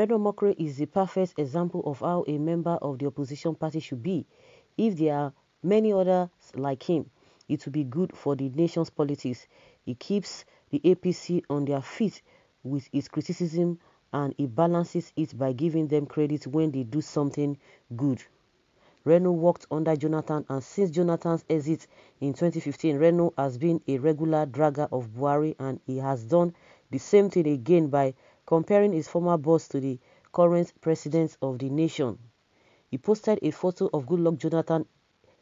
Reno Omokri is the perfect example of how a member of the opposition party should be. If there are many others like him, it will be good for the nation's politics. He keeps the APC on their feet with his criticism, and he balances it by giving them credit when they do something good. Reno worked under Jonathan, and since Jonathan's exit in 2015, Reno has been a regular dragger of Buhari, and he has done the same thing again by comparing his former boss to the current president of the nation. He posted a photo of Goodluck Jonathan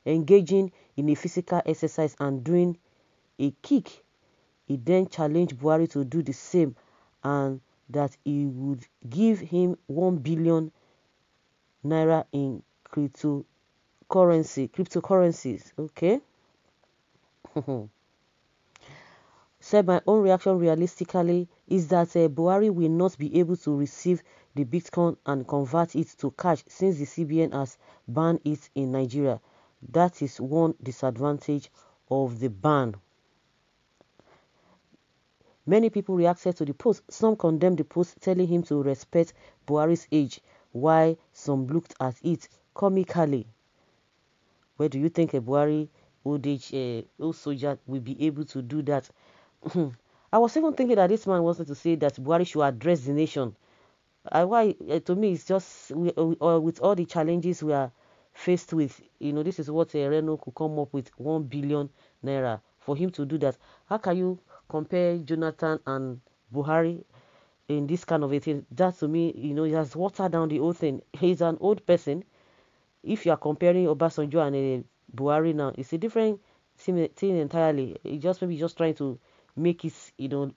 engaging in a physical exercise and doing a kick. He then challenged Buhari to do the same, and that he would give him 1 billion naira in cryptocurrencies. Okay. Said my own reaction realistically is that Buhari will not be able to receive the Bitcoin and convert it to cash since the CBN has banned it in Nigeria. That is one disadvantage of the ban. Many people reacted to the post. Some condemned the post, telling him to respect Buhari's age, while some looked at it comically. Where do you think a Buhari old soldier will be able to do that? I was even thinking that this man wanted to say that Buhari should address the nation. To me, it's just with all the challenges we are faced with, this is what Reno could come up with 1 billion naira for him to do that. How can you compare Jonathan and Buhari in this kind of a thing? That to me, it has watered down the whole thing. He's an old person. If you are comparing Obasanjo and Buhari now, it's a different thing entirely. Maybe just trying to make it,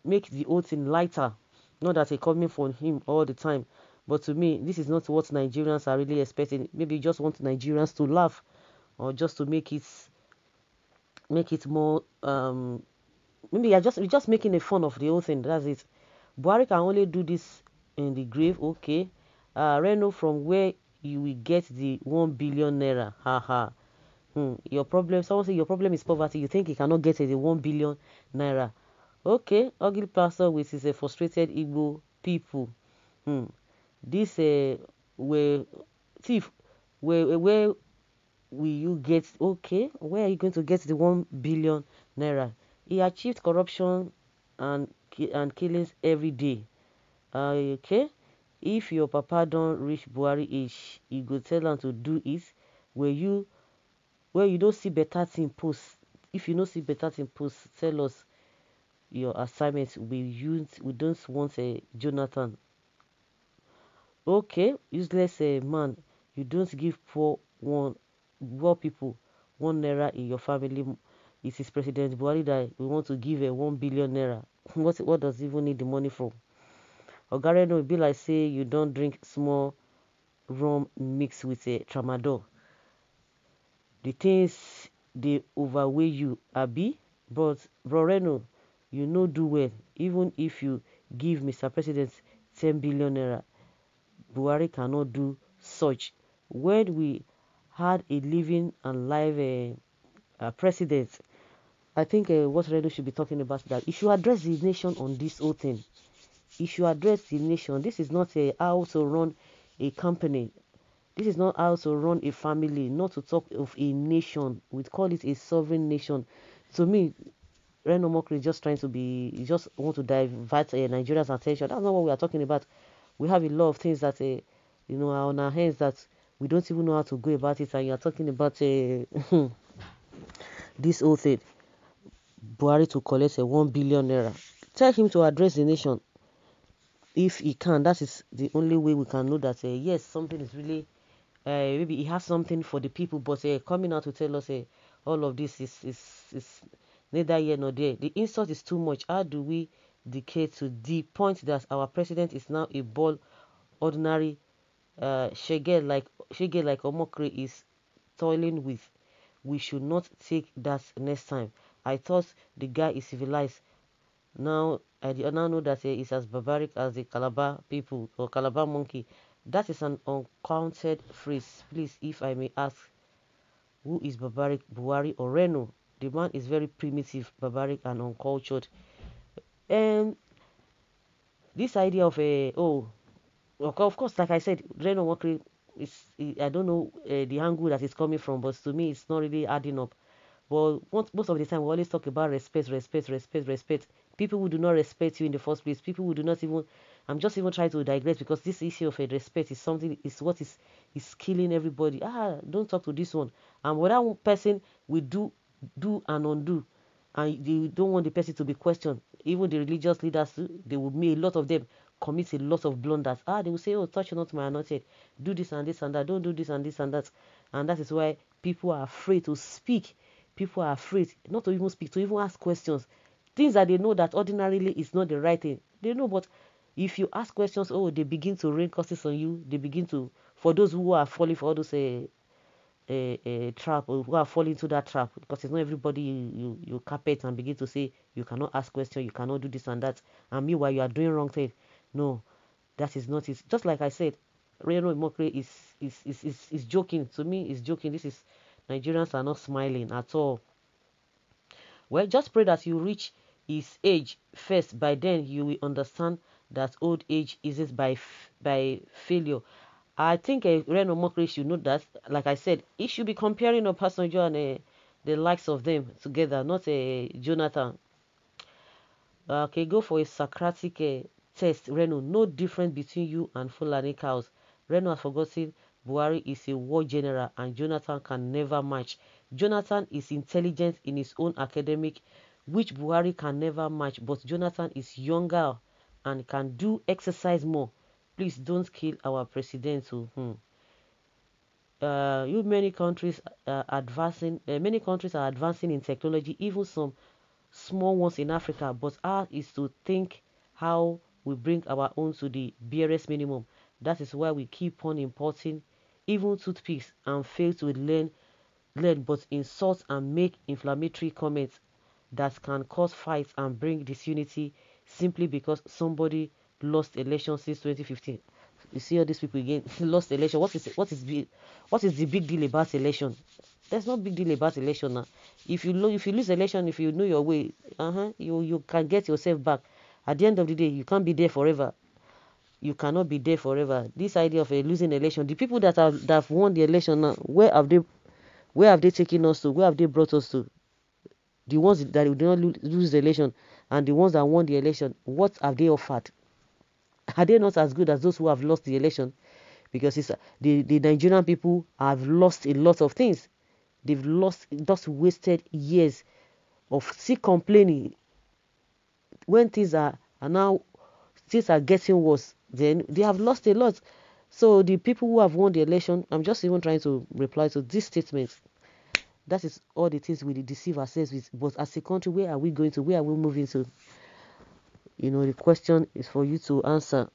make the whole thing lighter. Not that it's coming from him all the time. But to me, this is not what Nigerians are really expecting. Maybe you just want Nigerians to laugh, or just to make it more maybe you're just making a fun of the whole thing. That's it. Buhari can only do this in the grave. Okay. Reno, from where you will get the 1 billion naira. Haha. Your problem, someone say your problem is poverty. You think you cannot get the 1 billion naira. Okay, ugly pastor with his frustrated Igbo people. This where thief, where will you get? Okay, where are you going to get the 1 billion naira? He achieved corruption and killings every day. Okay, if your papa don't reach Buhari age, you go tell him to do it. Where you don't see better thing post. If you don't see better thing post, tell us your assignment. We don't want a Jonathan. Okay, useless man. You don't give poor people 1 naira in your family. It is President Buhari that we want to give a 1 billion naira. What does he even need the money from? Ogareno will be like say you don't drink small rum mixed with a tramadol. The things they overweigh you, Abi. But Reno, you know do well. Even if you give Mr. President 10 billion naira, Buhari cannot do such. When we had a living and live president, I think what Reno should be talking about that he should address the nation on this whole thing. He should address the nation. This is not how to run a company. This is not how to run a family. Not to talk of a nation. We call it a sovereign nation. To me, Reno Omokri is just trying to be. He just want to divert Nigeria's attention. That's not what we are talking about. We have a lot of things that are on our hands that we don't even know how to go about it. And you are talking about this whole thing. Buhari to collect 1 billion naira. Tell him to address the nation. If he can, that is the only way we can know that yes, something is really maybe he has something for the people. But coming out to tell us all of this is neither here nor there. The insult is too much. How do we decay to the point that our president is now a ball ordinary shege like Omokri is toiling with? We should not take that next time. I thought the guy is civilized. Now I now know that he's as barbaric as the Calabar people or Calabar monkey. That is an uncounted phrase. Please, if I may ask, who is barbaric, Buhari or Reno? The man is very primitive, barbaric, and uncultured. And this idea of Of course, like I said, Reno Omokri is, I don't know the angle that is coming from, but to me, it's not really adding up. But most of the time, we always talk about respect, respect, respect, respect. People who do not respect you in the first place, people who do not even, I'm just even trying to digress because this issue of a respect is something, is what is killing everybody. Don't talk to this one. And what that one person will do and undo, and they don't want the person to be questioned. Even the religious leaders, they will make a lot of them commit a lot of blunders. They will say, oh, touch not my anointed, do this and this and that, don't do this and this and that. And that is why people are afraid to speak. People are afraid not to even speak, to even ask questions. Things that they know that ordinarily is not the right thing. They know, but if you ask questions, oh, they begin to rain curses on you. They begin to, for those who are falling for all those a trap, or who are falling into that trap, because it's not everybody you carpet and begin to say you cannot ask questions, you cannot do this and that, and meanwhile you are doing wrong thing. No, that is not it. Just like I said, Reno Omokri is joking. To me, is joking. This is, Nigerians are not smiling at all. Well, just pray that you reach his age first. By then, you will understand that old age is by failure. I think Reno Omokri should know that. Like I said, he should be comparing Obasanjo and the likes of them together, not Jonathan. Okay, go for a Socratic test. Reno, no difference between you and Fulani cows. Reno has forgotten Buhari is a war general and Jonathan can never match. Jonathan is intelligent in his own academic, which Buhari can never match, but Jonathan is younger and can do exercise more. Please don't kill our president. You many countries are advancing in technology, even some small ones in Africa, but ours is to think how we bring our own to the barest minimum. That is why we keep on importing even toothpicks and fail to learn but insult and make inflammatory comments that can cause fights and bring disunity simply because somebody lost election since 2015. You see all these people again lost election. What is the big deal about election? There's no big deal about election now. If you lose election, if you know your way, you can get yourself back. At the end of the day, you can't be there forever. You cannot be there forever. This idea of a losing election, the people that have won the election now, where have they taken us to? Where have they brought us to? The ones that did not lose the election and the ones that won the election, what have they offered? Are they not as good as those who have lost the election? Because the Nigerian people have lost a lot of things. They've just wasted years of still complaining when things are getting worse. Then they have lost a lot. So the people who have won the election, I'm just even trying to reply to this statement. That is all the things we deceive ourselves with. But as a country, where are we going to? Where are we moving to? The question is for you to answer.